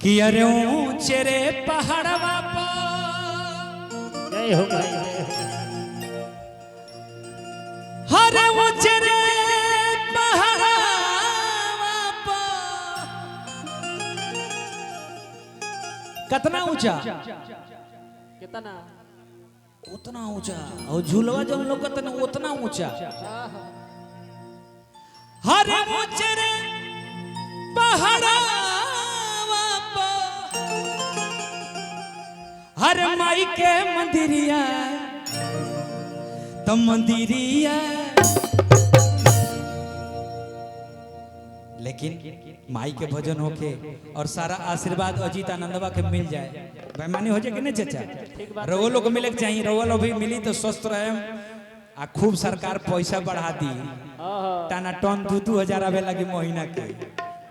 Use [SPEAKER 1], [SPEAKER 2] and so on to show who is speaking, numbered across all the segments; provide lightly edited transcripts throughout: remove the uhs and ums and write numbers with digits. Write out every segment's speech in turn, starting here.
[SPEAKER 1] कि अरे ऊंचे रे पहाड़वा पर
[SPEAKER 2] जय हो भाई
[SPEAKER 1] हरे ऊंचे रे पहाड़वा पर कितना ऊंचा
[SPEAKER 2] कितना
[SPEAKER 1] उतना ऊंचा और झूलवा जब लोग कहते ना उतना ऊंचा हरे ऊंचे रे पहाड़वा हर माई के मंदिरिया तो मंदिरिया लेकिन माई के भजन होके और सारा आशीर्वाद अजीत आनंदवा के मिल जाए बेमानी हो जाए कि नहीं चाचा रवो लोग मिले चाहिए रवो लोग भी मिली तो स्वस्थ रहे आ खूब सरकार पैसा बढ़ा दी टाना टन 2-2 आवे लगी महीना के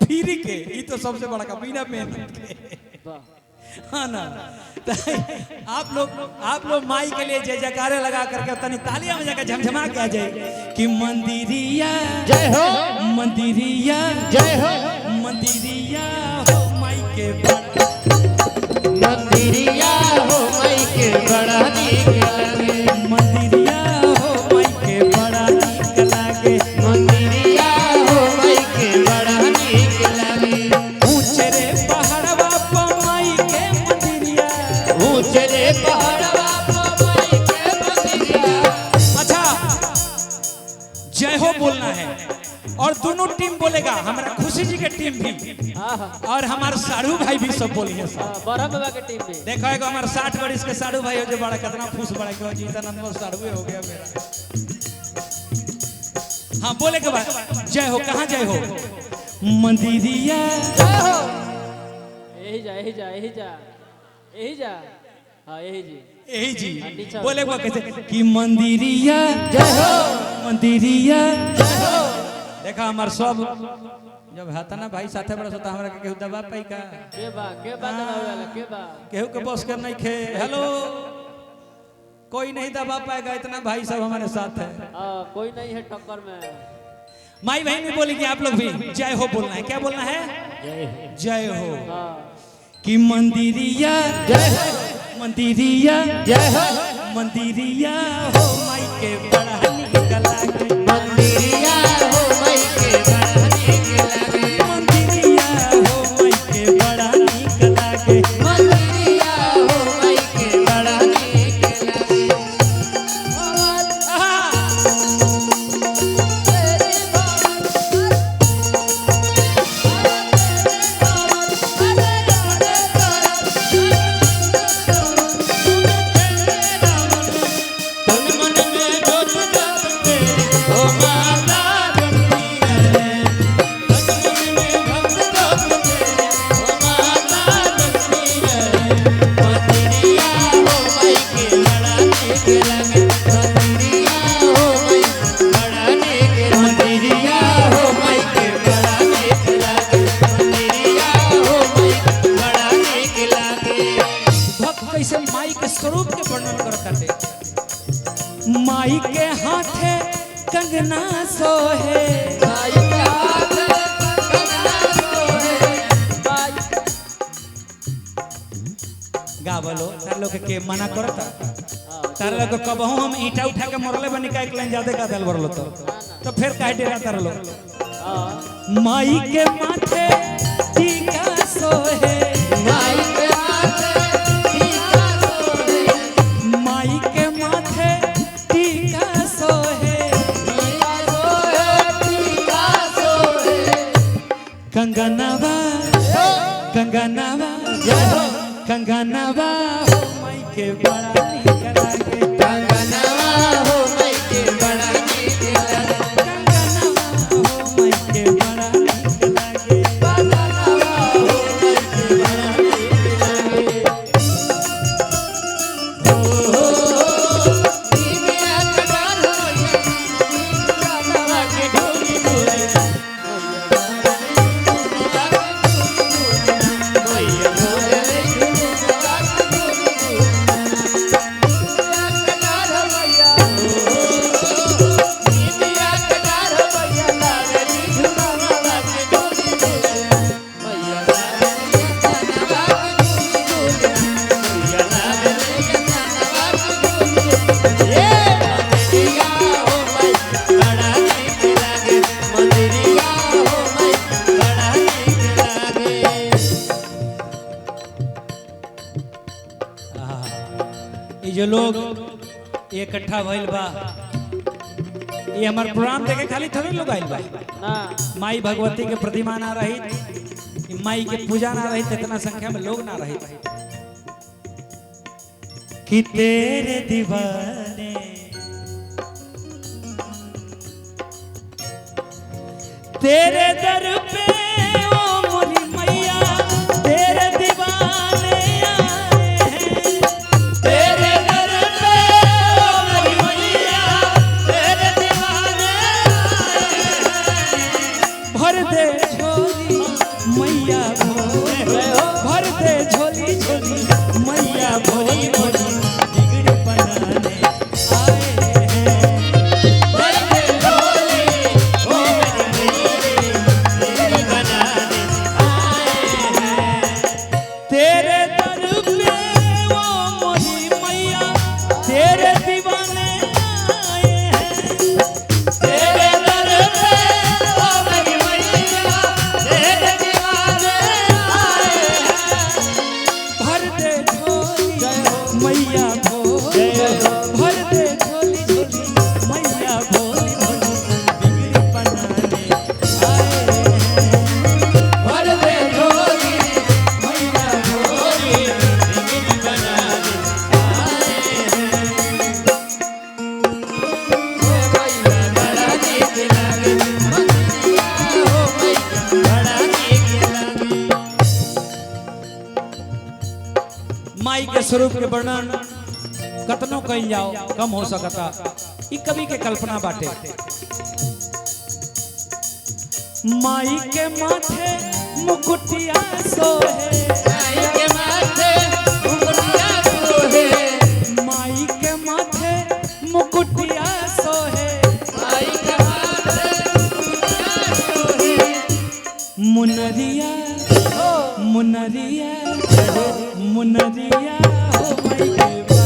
[SPEAKER 1] फ्री के ये तो सबसे बड़ा का बिना मेहनत के हाँ ना आप लोग माई के लिए जय जयकारे लगा करके तनी तालियां बजा के झमझमा के आ जाए कि मंदिरिया
[SPEAKER 2] जय हो
[SPEAKER 1] मंदिरिया
[SPEAKER 2] जय हो
[SPEAKER 1] मंदिरिया हो माई के बड़ा
[SPEAKER 2] मंदिरिया हो माई के बड़ा नीक लागे
[SPEAKER 1] मंदिरिया हो माई के बड़ा नीक लागे
[SPEAKER 2] मंदिरिया हो माई के बड़ा नीक लागे
[SPEAKER 1] ऊंचे रे पहाड़वा पर माई के मंदिरिया
[SPEAKER 2] ऊंचे रे पहाड़वा पर माई के मंदिरिया।
[SPEAKER 1] अच्छा जय हो बोलना है और दोनों टीम बोलेगा हमारा खुशी जी के टीम भी और हमारे साड़ू भाई भी सब बोलिए
[SPEAKER 2] बड़ा बाबा के टीम में
[SPEAKER 1] देखो एक हमारे 60 वर्ष के साड़ू भाई हो जो बड़ा कितना खुश बड़ा क्यों जीतानंद साड़ू हो गया मेरा हाँ बोले के बाद जय हो कहाँ जय हो मंदिरिया
[SPEAKER 2] यही जा यही जा यही जा यही जा हाँ यही जी
[SPEAKER 1] यही जी बोले वो कैसे कि मंदिरिया
[SPEAKER 2] जय हो
[SPEAKER 1] मंदिरिया जय हो देखा हमार सब जब हाथा ना भाई साथे बड़ा होता हमरा के केहू दबा पाई का
[SPEAKER 2] के बा दबावे वाला के बा
[SPEAKER 1] केहू के बस कर नहीं खे हेलो कोई नहीं दबा पाएगा इतना भाई सब हमारे साथ है
[SPEAKER 2] कोई नहीं है टक्कर में
[SPEAKER 1] माई बहन भी बोलेगी आप लोग भी जय हो बोलना है क्या बोलना है जय हो कि मंदिरिया
[SPEAKER 2] जय हो
[SPEAKER 1] मंदिरिया
[SPEAKER 2] जय हो
[SPEAKER 1] मंदिरिया हो माई के बड़ा नीक लागे
[SPEAKER 2] मंदिरिया हो माई के बड़ा नीक लागे
[SPEAKER 1] मंदिरिया हो माई के बड़ा नीक लागे
[SPEAKER 2] मंदिरिया हो माई के बड़ा नीक लागे
[SPEAKER 1] माई के स्वरूप के वर्णन करते माई के हाथे कंगना सोहे
[SPEAKER 2] माई के हाथ कंगना सोहे
[SPEAKER 1] गा बोलो तार लोग के मना करता तार लोग कबहू हम ईटा उठा के मरले बनी का एक लाइन ज्यादा का दल भरलो तो फिर काहे डेरा तार लोग माई के माथे टीका सोहे
[SPEAKER 2] माई के हाथ टीका सोहे
[SPEAKER 1] माई के माथे टीका सोहे
[SPEAKER 2] टीका सोहे टीका सोहे
[SPEAKER 1] कंगनवा कंगनवा कंगनवा हो माई के बड़ा नीक लागे
[SPEAKER 2] कंगनवा हो माई के बड़ा नीक लागे
[SPEAKER 1] कंगनवा हो माई के बड़ा नीक लागे
[SPEAKER 2] कंगनवा हो माई के बड़ा नीक लागे दीविया के डाल होई कंगनवा के ढोली ढोली मैया मोरे ढोली
[SPEAKER 1] जो लोग इकट्ठा भइल बा ये हमार प्रोग्राम देखे खाली थोड़े लोग आइल बा
[SPEAKER 2] ना
[SPEAKER 1] माई भगवती के प्रतिमा ना रही, माई के पूजा ना रही, इतना संख्या में लोग ना रही कि तेरे दीवाने तेरे दर पे ओ मोरी मैया तेरे दीवाने आए हैं।
[SPEAKER 2] तेरे दर पे ओ मेरी मैया तेरे दीवाने
[SPEAKER 1] भर दे झोली मैया भोली, भर दे झोली झोली मैया भोली भोली बिगड़ बनाने आए हैं।
[SPEAKER 2] भर दे झोली ओ मेरी तेरी बनाने आए हैं।
[SPEAKER 1] तेरे दर पे वो मोरी मैया तेरे दीवाने आए हैं।
[SPEAKER 2] तेरे दर पे ओ मेरी मैया तेरे दीवाने आए हैं।
[SPEAKER 1] भर दे झोली मैया भोली, भर दे झोली झोली मैया भोली भोली बिगड़ी बनाने आए हैं।
[SPEAKER 2] भर दे झोली मैया भोली बिगड़ी बनाने आए हैं। ओ मैया बड़ा नीक लागे मंदिरिया ओ मैया बड़ा नीक लागे।
[SPEAKER 1] माई के स्वरूप के वर्णन कतनो कइल जाओ कम हो सकता, ई कवि के कल्पना बाटे। माई के माथे मुकुटिया सोहे,
[SPEAKER 2] माई के माथे मुकुटिया सोहे,
[SPEAKER 1] माई के माथे मुकुटिया सोहे,
[SPEAKER 2] माई के माथे मुकुटिया सोहे।
[SPEAKER 1] मुनरिया मुनरिया मुनरिया हो माई के